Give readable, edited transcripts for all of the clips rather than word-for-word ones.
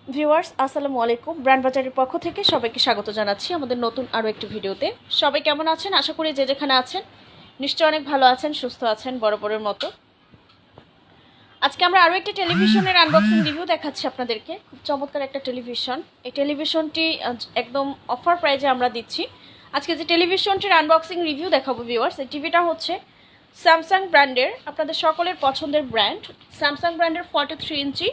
Viewers আসসালামু আলাইকুম। Brand বাজারের পক্ষ থেকে সবাইকে স্বাগত জানাচ্ছি আমাদের নতুন আরও একটি ভিডিওতে। সবাই কেমন আছেন? আশা করি যে যেখানে আছেন নিশ্চয়ই অনেক ভালো আছেন, সুস্থ আছেন বরাবরের মতো। আজকে আমরা আরও একটি টেলিভিশনের আনবক্সিং রিভিউ দেখাচ্ছি আপনাদেরকে। খুব চমৎকার একটা টেলিভিশন। এই টেলিভিশনটি একদম অফার প্রাইজে আমরা দিচ্ছি। আজকে যে টেলিভিশনটির আনবক্সিং রিভিউ দেখাবো ভিউয়ার্স, এই টিভিটা হচ্ছে স্যামসাং ব্র্যান্ডের, আপনাদের সকলের পছন্দের ব্র্যান্ড স্যামসাং ব্র্যান্ডের 43 ইঞ্চি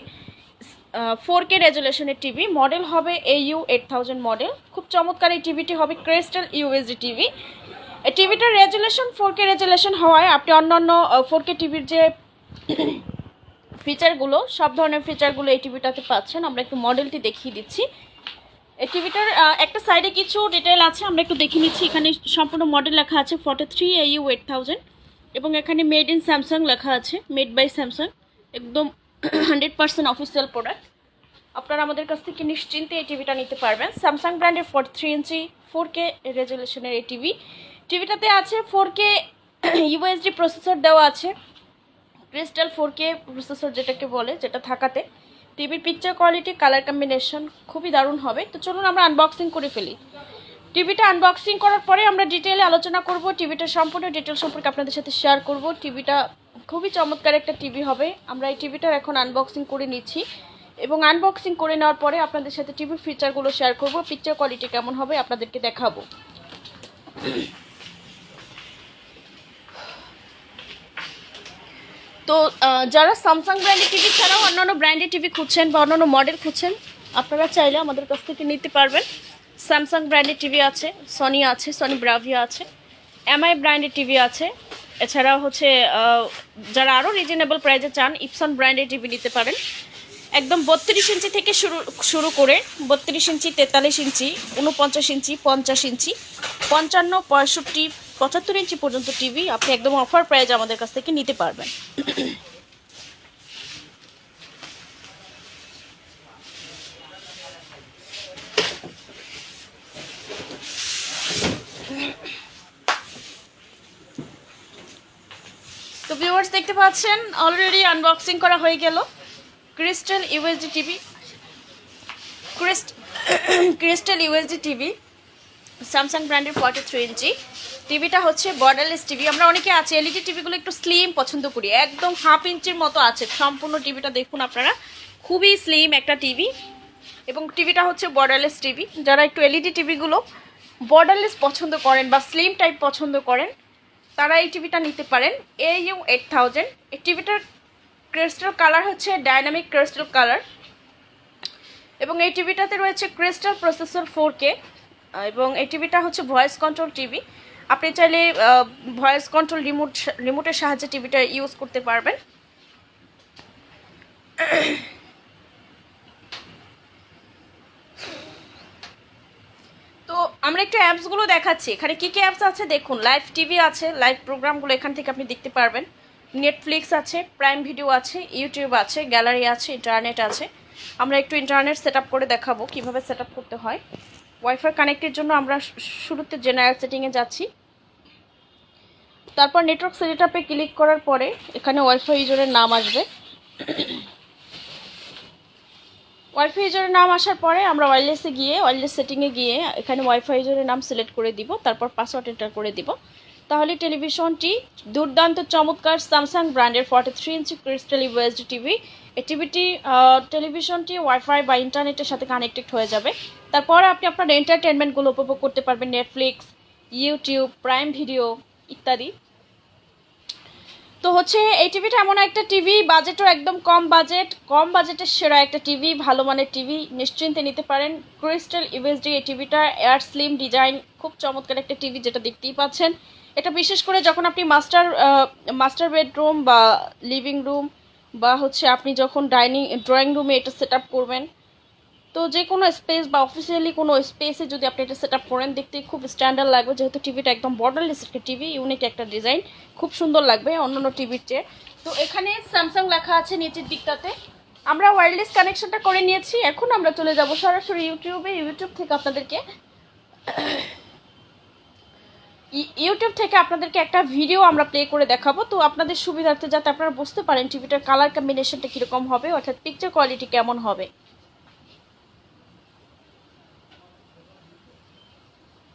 4K রেজুলেশনের টিভি। মডেল হবে AU8000 মডেল। খুব চমৎকার এই টিভিটি হবে ক্রিস্টাল ইউএসডি টিভি। এই টিভিটার রেজুলেশন 4K রেজুলেশন হওয়ায় আপনি অন্যান্য 4K টিভির যে ফিচারগুলো, সব ধরনের ফিচারগুলো এই টিভিটাতে পাচ্ছেন। আমরা একটু মডেলটি দেখিয়ে দিচ্ছি। এই টিভিটার একটা সাইডে কিছু ডিটেল আছে, আমরা একটু দেখে নিচ্ছি। এখানে সম্পূর্ণ মডেল লেখা আছে 43 AU8000 এবং এখানে মেড ইন স্যামসাং লেখা আছে, মেড বাই স্যামসাং। একদম 100% অফিসিয়াল প্রোডাক্ট। আপনারা আমাদের কাছ থেকে নিশ্চিন্তে এই টিভিটা নিতে পারবেন। স্যামসাং ব্র্যান্ডের 43 ইঞ্চি 4K রেজুলেশনের এই টিভিটাতে আছে 4K ইউএসডি প্রসেসর দেওয়া আছে, ক্রিস্টাল 4K প্রসেসর যেটাকে বলে, যেটা থাকাতে টিভির পিকচার কোয়ালিটি, কালার কম্বিনেশন খুবই দারুণ হবে। তো চলুন আমরা আনবক্সিং করে ফেলি। টিভিটা আনবক্সিং করার পরে আমরা ডিটেইলে আলোচনা করব, টিভিটার সম্পূর্ণ ডিটেল সম্পর্কে আপনাদের সাথে শেয়ার করব। টিভিটা খুবই চমৎকার একটা টিভি হবে। আমরা এই টিভিটার এখন আনবক্সিং করে নিচ্ছি এবং আনবক্সিং করে নেওয়ার পরে আপনাদের সাথে টিভির ফিচারগুলো শেয়ার করব, পিকচার কোয়ালিটি কেমন হবে আপনাদেরকে দেখাবো। তো যারা স্যামসাং ব্র্যান্ডের টিভি ছাড়াও অন্যান্য ব্র্যান্ডের টিভি খুঁজছেন বা অন্যান্য মডেল খুঁজছেন, আপনারা চাইলে আমাদের কাছ থেকে নিতে পারবেন। স্যামসাং ব্র্যান্ডের টিভি আছে, সনি আছে, সনি ব্রাভিয়া আছে, এমআই ব্র্যান্ডের টিভি আছে। এছাড়াও হচ্ছে যারা আরও রিজনেবল প্রাইসে চান, ইপসন ব্র্যান্ডের টিভি নিতে পারেন। একদম 32 ইঞ্চি থেকে শুরু করে 32 ইঞ্চি, 43 ইঞ্চি, 49 ইঞ্চি, 50 ইঞ্চি, 55, 65, 75 ইঞ্চি পর্যন্ত টিভি আপনি একদম অফার প্রাইজে আমাদের কাছ থেকে নিতে পারবেন। তো ভিউয়ার্স দেখতে পাচ্ছেন অলরেডি আনবক্সিং করা হয়ে গেল crystal USD TV. Crystal USD TV Samsung ব্র্যান্ডের 43 ইঞ্চি টিভিটা হচ্ছে বর্ডারলেস টিভি। আমরা অনেকে আছে এলইডি টিভিগুলো একটু স্লিম পছন্দ করি, একদম হাফ ইঞ্চির মতো আছে সম্পূর্ণ টিভিটা। দেখুন আপনারা, খুবই স্লিম একটা টিভি এবং টিভিটা হচ্ছে বর্ডারলেস টিভি। যারা একটু এলইডি টিভিগুলো বর্ডারলেস পছন্দ করেন বা স্লিম টাইপ পছন্দ করেন, তারা এই টিভিটা নিতে পারেন। AU8000 এই টিভিটার ক্রিস্টাল কালার হচ্ছে ডাইনামিক ক্রিস্টাল কালার এবং এই টিভিটাতে রয়েছে ক্রিস্টাল প্রসেসর 4K এবং এই টিভিটা হচ্ছে ভয়েস কন্ট্রোল টিভি। আপনি চাইলে ভয়েস কন্ট্রোল রিমোটের সাহায্যে টিভিটা ইউজ করতে পারবেন। তো আমরা একটু অ্যাপসগুলো দেখাচ্ছি, এখানে কী কী অ্যাপস আছে দেখুন। লাইভ টিভি আছে, লাইভ প্রোগ্রামগুলো এখান থেকে আপনি দেখতে পারবেন। নেটফ্লিক্স আছে, প্রাইম ভিডিও আছে, ইউটিউব আছে, গ্যালারি আছে, ইন্টারনেট আছে। আমরা একটু ইন্টারনেট সেট আপ করে দেখাবো কীভাবে সেট আপ করতে হয়। ওয়াইফাই কানেক্টের জন্য আমরা শুরুতে জেনারেল সেটিংয়ে যাচ্ছি, তারপর নেটওয়ার্ক সেট আপে ক্লিক করার পরে এখানে ওয়াইফাই ইউজারের নাম আসবে। ওয়াইফাই ইউজারের নাম আসার পরে আমরা ওয়্যারলেসে গিয়ে ওয়্যারলেস সেটিংয়ে গিয়ে এখানে ওয়াইফাই ইউজারের নাম সিলেক্ট করে দিব, তারপর পাসওয়ার্ড এন্টার করে দিব। তাহলে টেলিভিশনটি দুর্দান্ত চমৎকার স্যামসাং ব্র্যান্ডের 43 ইঞ্চি ক্রিস্টাল ইউএসডি টিভি। এই টেলিভিশনটি ওয়াইফাই বা ইন্টারনেটের সাথে কানেক্টেড হয়ে যাবে। তারপর আপনি আপনার এন্টারটেনমেন্টগুলো উপভোগ করতে পারবেন, নেটফ্লিক্স, ইউটিউব, প্রাইম ভিডিও ইত্যাদি। তো হচ্ছে এই টিভিটা এমন একটা টিভি, বাজেটও একদম কম বাজেটের সেরা একটা টিভি, ভালো মানের টিভি, নিশ্চিন্তে নিতে পারেন। ক্রিস্টাল ইউএসডি এই টিভিটা এয়ার স্লিম ডিজাইন, খুব চমৎকার একটা টিভি, যেটা দেখতেই পাচ্ছেন। এটা বিশেষ করে যখন আপনি মাস্টার বেডরুম বা লিভিং রুম বা হচ্ছে আপনি যখন ড্রয়িং রুমে এটা সেট আপ করবেন, তো যে কোনো স্পেস বা অফিসিয়ালি কোনো স্পেসে যদি আপনি এটা সেট আপ করেন, দেখতে খুব স্ট্যান্ডার্ড লাগবে। যেহেতু টিভিটা একদম বর্ডারলেস একটা টিভি, ইউনিক একটা ডিজাইন, খুব সুন্দর লাগবে অন্যান্য টিভির চেয়ে। তো এখানে স্যামসাং লেখা আছে নিচের দিকটাতে। আমরা ওয়্যারলেস কানেকশনটা করে নিয়েছি, এখন আমরা চলে যাব সরাসরি ইউটিউবে। ইউটিউব থেকে আপনাদেরকে একটা ভিডিও আমরা প্লে করে দেখাবো, তো আপনাদের সুবিধার্থে যাতে আপনারা বুঝতে পারেন টিভিটার কালার কম্বিনেশনটা কীরকম হবে, অর্থাৎ পিকচার কোয়ালিটি কেমন হবে।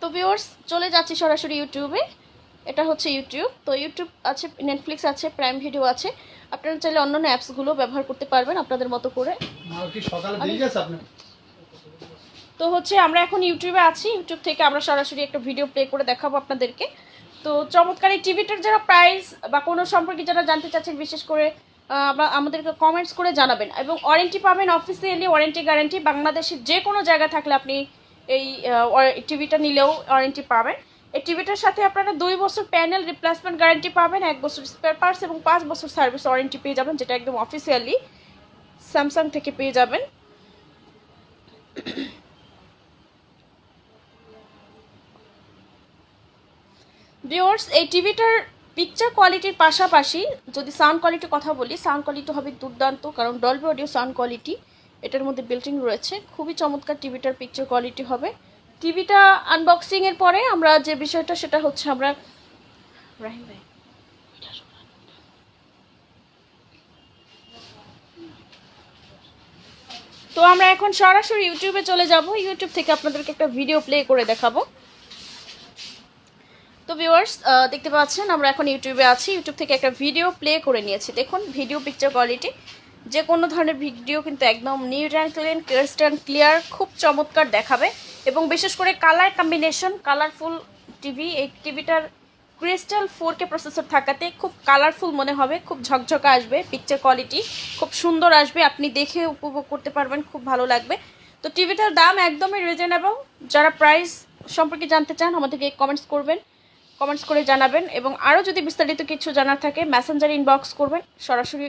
তো ভিউয়ার্স চলে যাচ্ছি সরাসরি ইউটিউবে। এটা হচ্ছে ইউটিউব। তো ইউটিউব আছে, নেটফ্লিক্স আছে, প্রাইম ভিডিও আছে। আপনারা চাইলে অন্যান্য অ্যাপসগুলো ব্যবহার করতে পারবেন আপনাদের মতো করে। তো হচ্ছে আমরা এখন ইউটিউবে আছি। ইউটিউব থেকে আমরা সরাসরি একটা ভিডিও প্লে করে দেখাবো আপনাদেরকে। তো চমৎকার এই টিভিটার যারা প্রাইস বা কোনো সম্পর্কে যারা জানতে চাচ্ছেন, বিশেষ করে বা আমাদেরকে কমেন্টস করে জানাবেন। এবং ওয়ারেন্টি পাবেন অফিসিয়ালি, ওয়ারেন্টি গ্যারান্টি। বাংলাদেশের যে কোনো জায়গা থাকলে আপনি এই টিভিটা নিলেও ওয়ারেন্টি পাবেন। এই টিভিটার সাথে আপনারা 2 বছর প্যানেল রিপ্লেসমেন্ট গ্যারান্টি পাবেন, 1 বছর স্পেয়ার পার্টস এবং 5 বছর সার্ভিস ওয়ারেন্টি পেয়ে যাবেন, যেটা একদম অফিসিয়ালি স্যামসাং থেকে পেয়ে যাবেন। ভিউয়ার্স এই টিভিটার পিকচার কোয়ালিটির পাশাপাশি যদি সাউন্ড কোয়ালিটির কথা বলি, সাউন্ড কোয়ালিটি হবে দুর্দান্ত, কারণ ডলবি অডিও সাউন্ড কোয়ালিটি এটার মধ্যে বিল্ট-ইন রয়েছে। খুবই চমৎকার টিভিটার পিকচার কোয়ালিটি হবে। টিভিটা আনবক্সিংয়ের পরে আমরা যে বিষয়টা সেটা হচ্ছে আমরা রাহিম ভাই তো আমরা এখন সরাসরি ইউটিউবে চলে যাব। ইউটিউব থেকে আপনাদেরকে একটা ভিডিও প্লে করে দেখাবো। তো ভিউয়ার্স দেখতে পাচ্ছেন আমরা এখন ইউটিউবে আছি। ইউটিউব থেকে একটা ভিডিও প্লে করে নিয়েছি। দেখুন ভিডিও পিকচার কোয়ালিটি যে কোনো ধরনের ভিডিও কিন্তু একদম neat and clean, crystal clear, খুব চমৎকার দেখাবে। এবং বিশেষ করে কালার কম্বিনেশন, কালারফুল টিভি। এই টিভিটার ক্রিস্টাল 4K প্রসেসর থাকাতে খুব কালারফুল মনে হবে, খুব ঝকঝকা আসবে, পিকচার কোয়ালিটি খুব সুন্দর আসবে, আপনি দেখে উপভোগ করতে পারবেন, খুব ভালো লাগবে। তো টিভিটার দাম একদমই রিজনেবল। যারা প্রাইস সম্পর্কে জানতে চান আমাদেরকে কমেন্টস করে জানাবেন। এবং আরও যদি বিস্তারিত কিছু জানার থাকে মেসেঞ্জার ইনবক্স করবেন, সরাসরি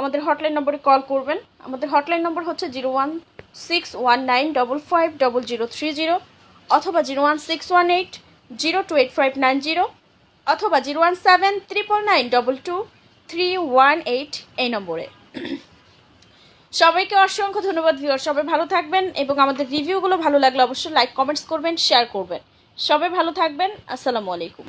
আমাদের হটলাইন নম্বরে কল করবেন। আমাদের হটলাইন নম্বর হচ্ছে 01619550030 অথবা 01618028590 অথবা 01799922318 এই নম্বরে। সবাইকে অসংখ্য ধন্যবাদ ভিউয়ার। সবাই ভালো থাকবেন এবং আমাদের রিভিউগুলো ভালো লাগলে অবশ্যই লাইক কমেন্টস করবেন, শেয়ার করবেন। সবাই ভালো থাকবেন। আসসালামু আলাইকুম।